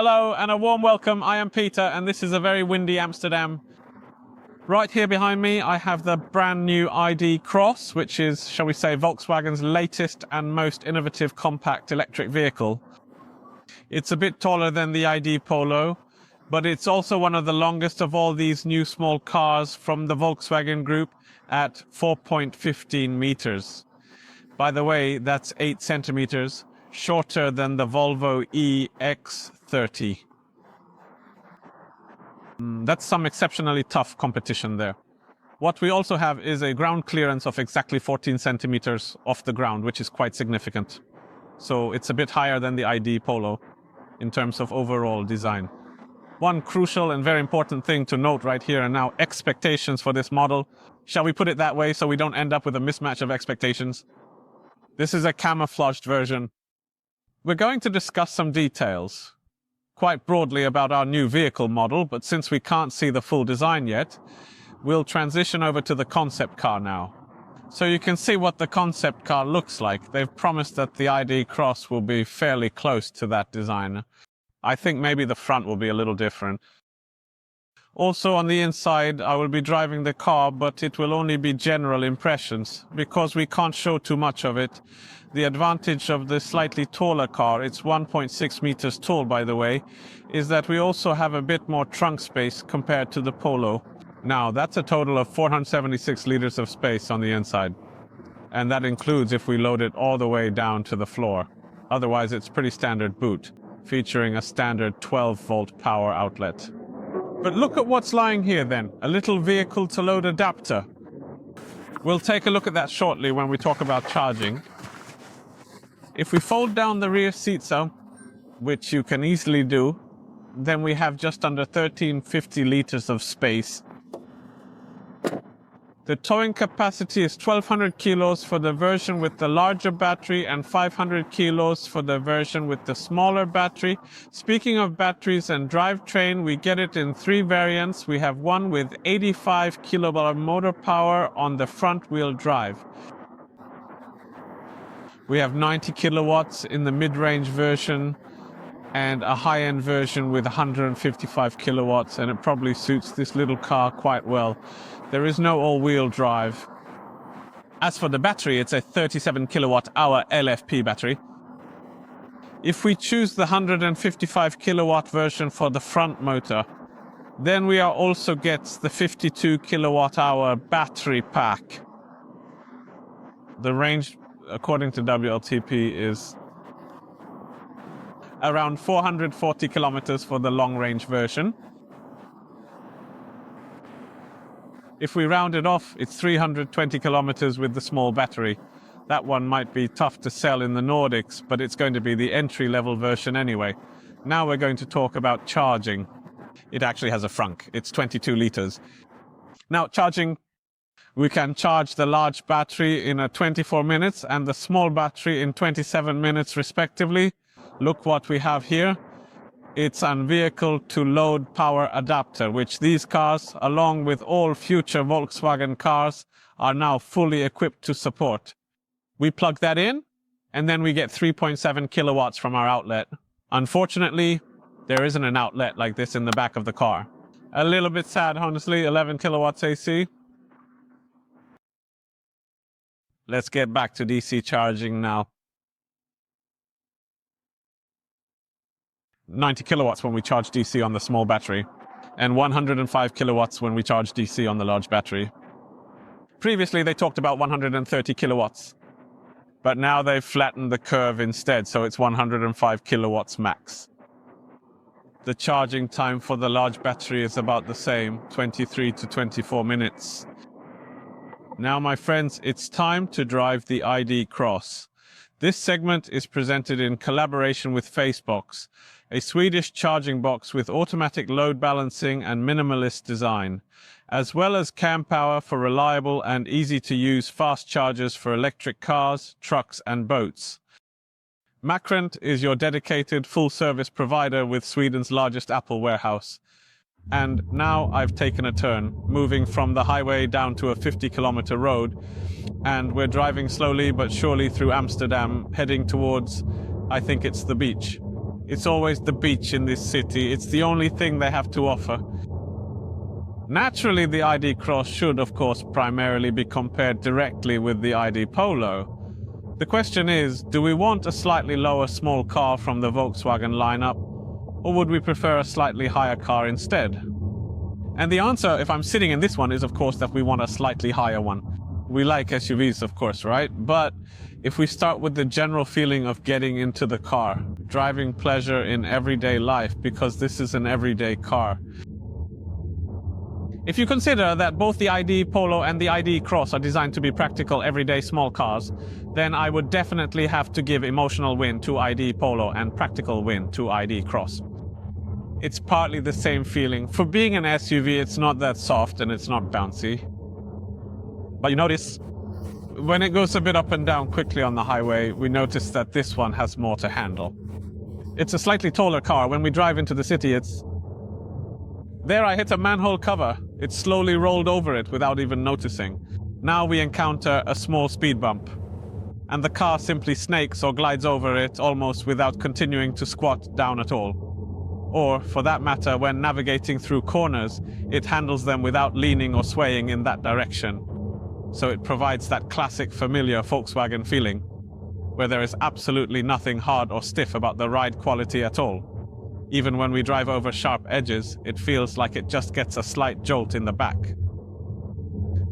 Hello and a warm welcome. I am Peter and this is a very windy Amsterdam. Right here behind me I have the brand new ID.Cross, which is, shall we say, Volkswagen's latest and most innovative compact electric vehicle. It's a bit taller than the ID.Polo, but it's also one of the longest of all these new small cars from the Volkswagen Group at 4.15 meters. By the way, that's 8 centimeters shorter than the Volvo EX30. That's some exceptionally tough competition there. What we also have is a ground clearance of exactly 14 centimeters off the ground, which is quite significant. So it's a bit higher than the ID.Polo in terms of overall design. One crucial and very important thing to note right here and now, expectations for this model. Shall we put it that way so we don't end up with a mismatch of expectations? This is a camouflaged version. We're going to discuss some details, quite broadly, about our new vehicle model, but since we can't see the full design yet, we'll transition over to the concept car now. So you can see what the concept car looks like. They've promised that the ID.Cross will be fairly close to that design. I think maybe the front will be a little different. Also on the inside, I will be driving the car, but it will only be general impressions, because we can't show too much of it. The advantage of the slightly taller car, it's 1.6 meters tall by the way, is that we also have a bit more trunk space compared to the Polo. Now, that's a total of 476 liters of space on the inside. And that includes if we load it all the way down to the floor. Otherwise, it's pretty standard boot, featuring a standard 12-volt power outlet. But look at what's lying here then, a little vehicle-to-load adapter. We'll take a look at that shortly when we talk about charging. If we fold down the rear seats out, which you can easily do, then we have just under 1350 liters of space. The towing capacity is 1200 kilos for the version with the larger battery and 500 kilos for the version with the smaller battery. Speaking of batteries and drivetrain, we get it in 3 variants. We have one with 85 kilowatt motor power on the front wheel drive. We have 90 kilowatts in the mid-range version and a high-end version with 155 kilowatts, and it probably suits this little car quite well. There is no all-wheel drive. As for the battery, it's a 37 kilowatt-hour LFP battery. If we choose the 155 kilowatt version for the front motor, then we are also gets the 52 kilowatt-hour battery pack. The range, according to WLTP, is around 440 kilometers for the long-range version. If we round it off, it's 320 kilometers with the small battery. That one might be tough to sell in the Nordics, but it's going to be the entry-level version anyway. Now we're going to talk about charging. It actually has a frunk. It's 22 liters. Now, charging, we can charge the large battery in 24 minutes and the small battery in 27 minutes respectively. Look what we have here. It's a vehicle-to-load power adapter, which these cars, along with all future Volkswagen cars, are now fully equipped to support. We plug that in, and then we get 3.7 kilowatts from our outlet. Unfortunately, there isn't an outlet like this in the back of the car. A little bit sad, honestly, 11 kilowatts AC. Let's get back to DC charging now. 90 kilowatts when we charge DC on the small battery, and 105 kilowatts when we charge DC on the large battery. Previously, they talked about 130 kilowatts, but now they've flattened the curve instead, so it's 105 kilowatts max. The charging time for the large battery is about the same, 23 to 24 minutes. Now, my friends, it's time to drive the ID.Cross. This segment is presented in collaboration with Facebox, a Swedish charging box with automatic load balancing and minimalist design, as well as cam power for reliable and easy-to-use fast chargers for electric cars, trucks and boats. Macrant is your dedicated full-service provider with Sweden's largest Apple warehouse. And now I've taken a turn, moving from the highway down to a 50-kilometer road, and we're driving slowly but surely through Amsterdam, heading towards, I think it's the beach. It's always the beach in this city. It's the only thing they have to offer. Naturally, the ID.Cross should, of course, primarily be compared directly with the ID.Polo. The question is, do we want a slightly lower small car from the Volkswagen lineup, or would we prefer a slightly higher car instead? And the answer, if I'm sitting in this one, is of course that we want a slightly higher one. We like SUVs, of course, right? But if we start with the general feeling of getting into the car, driving pleasure in everyday life, because this is an everyday car. If you consider that both the ID.Polo and the ID.Cross are designed to be practical everyday small cars, then I would definitely have to give emotional win to ID.Polo and practical win to ID.Cross. It's partly the same feeling. For being an SUV, it's not that soft and it's not bouncy. But you notice, when it goes a bit up and down quickly on the highway, we notice that this one has more to handle. It's a slightly taller car. When we drive into the city, it's... There I hit a manhole cover. It slowly rolled over it without even noticing. Now we encounter a small speed bump, and the car simply snakes or glides over it almost without continuing to squat down at all. Or, for that matter, when navigating through corners, it handles them without leaning or swaying in that direction. So it provides that classic familiar Volkswagen feeling, where there is absolutely nothing hard or stiff about the ride quality at all. Even when we drive over sharp edges, it feels like it just gets a slight jolt in the back.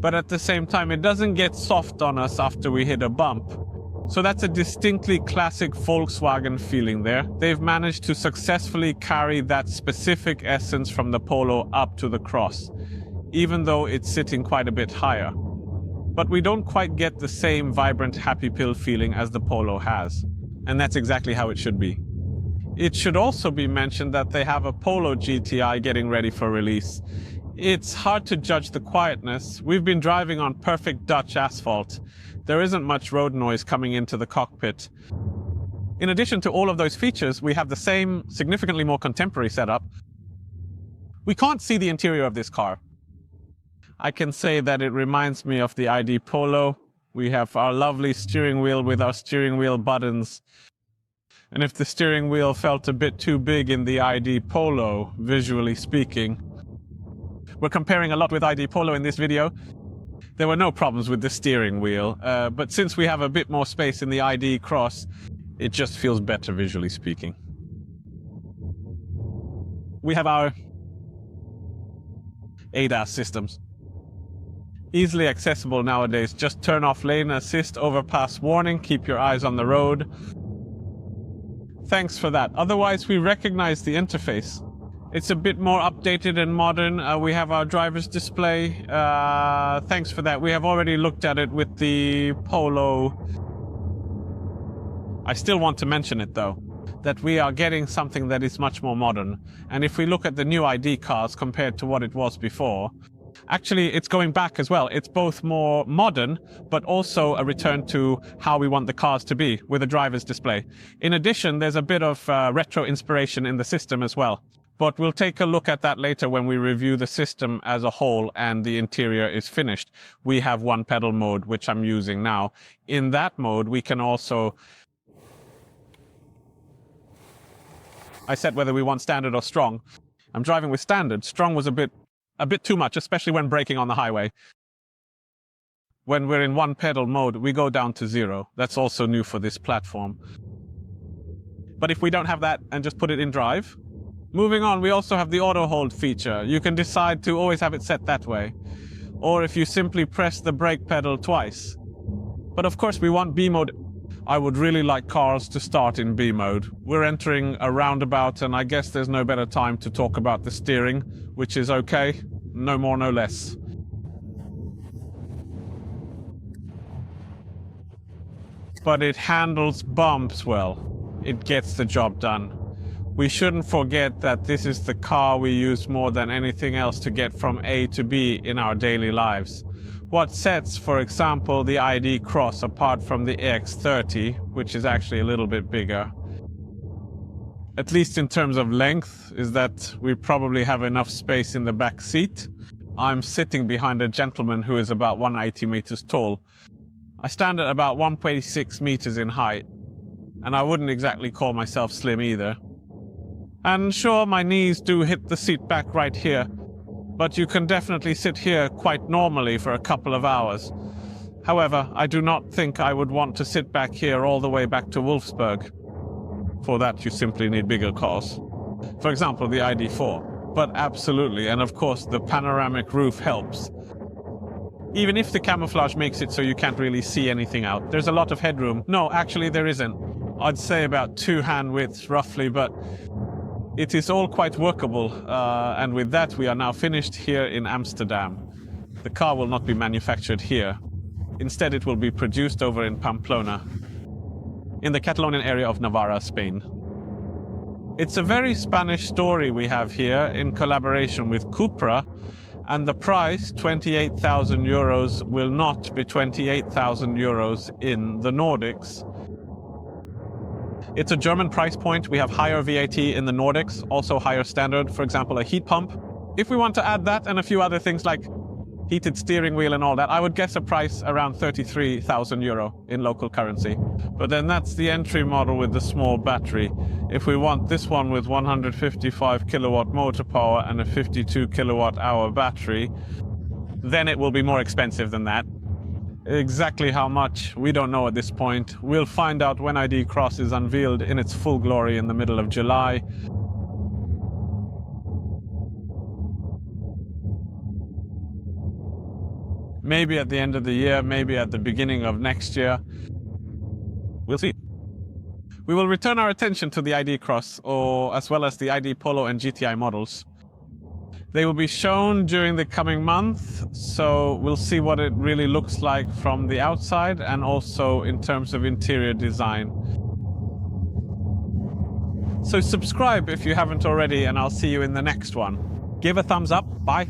But at the same time, it doesn't get soft on us after we hit a bump. So that's a distinctly classic Volkswagen feeling there. They've managed to successfully carry that specific essence from the Polo up to the Cross, even though it's sitting quite a bit higher. But we don't quite get the same vibrant happy pill feeling as the Polo has. And that's exactly how it should be. It should also be mentioned that they have a Polo GTI getting ready for release. It's hard to judge the quietness. We've been driving on perfect Dutch asphalt. There isn't much road noise coming into the cockpit. In addition to all of those features, we have the same, significantly more contemporary setup. We can't see the interior of this car. I can say that it reminds me of the ID.Polo. We have our lovely steering wheel with our steering wheel buttons. And if the steering wheel felt a bit too big in the ID.Polo, visually speaking. We're comparing a lot with ID.Polo in this video. There were no problems with the steering wheel, but since we have a bit more space in the ID.Cross, it just feels better visually speaking. We have our ADAS systems. Easily accessible nowadays. Just turn off lane assist, overpass warning, keep your eyes on the road. Thanks for that. Otherwise, we recognize the interface. It's a bit more updated and modern. We have our driver's display. Thanks for that. We have already looked at it with the Polo. I still want to mention it, though, that we are getting something that is much more modern. And if we look at the new ID cars compared to what it was before, actually, it's going back as well. It's both more modern, but also a return to how we want the cars to be with a driver's display. In addition, there's a bit of retro inspiration in the system as well. But we'll take a look at that later when we review the system as a whole and the interior is finished. We have one pedal mode, which I'm using now. In that mode, we can also... I said whether we want standard or strong. I'm driving with standard. Strong was a bit too much, especially when braking on the highway. When we're in one pedal mode, we go down to 0. That's also new for this platform. But if we don't have that and just put it in drive, moving on, we also have the auto hold feature. You can decide to always have it set that way. Or if you simply press the brake pedal twice. But of course we want B mode. I would really like cars to start in B mode. We're entering a roundabout and I guess there's no better time to talk about the steering, which is okay. No more, no less. But it handles bumps well. It gets the job done. We shouldn't forget that this is the car we use more than anything else to get from A to B in our daily lives. What sets, for example, the ID.Cross apart from the EX30, which is actually a little bit bigger, at least in terms of length, is that we probably have enough space in the back seat. I'm sitting behind a gentleman who is about 180 meters tall. I stand at about 1.6 meters in height, and I wouldn't exactly call myself slim either. And sure, my knees do hit the seat back right here, but you can definitely sit here quite normally for a couple of hours. However, I do not think I would want to sit back here all the way back to Wolfsburg. For that, you simply need bigger cars. For example, the ID.4. But absolutely, and of course, the panoramic roof helps. Even if the camouflage makes it so you can't really see anything out, there's a lot of headroom. No, actually there isn't. I'd say about 2 hand widths roughly, but it is all quite workable. And with that, we are now finished here in Amsterdam. The car will not be manufactured here. Instead, it will be produced over in Pamplona, in the Catalonian area of Navarra, Spain. It's a very Spanish story we have here in collaboration with Cupra, and the price, 28,000 euros, will not be 28,000 euros in the Nordics. It's a German price point. We have higher VAT in the Nordics, also higher standard, for example, a heat pump. If we want to add that and a few other things like heated steering wheel and all that, I would guess a price around 33,000 euro in local currency. But then that's the entry model with the small battery. If we want this one with 155 kilowatt motor power and a 52 kilowatt hour battery, then it will be more expensive than that. Exactly how much, we don't know at this point. We'll find out when ID.Cross is unveiled in its full glory in the middle of July. Maybe at the end of the year, maybe at the beginning of next year. We'll see. We will return our attention to the ID.Cross, as well as the ID.Polo and GTI models. They will be shown during the coming month, so we'll see what it really looks like from the outside and also in terms of interior design. So subscribe if you haven't already, and I'll see you in the next one. Give a thumbs up. Bye.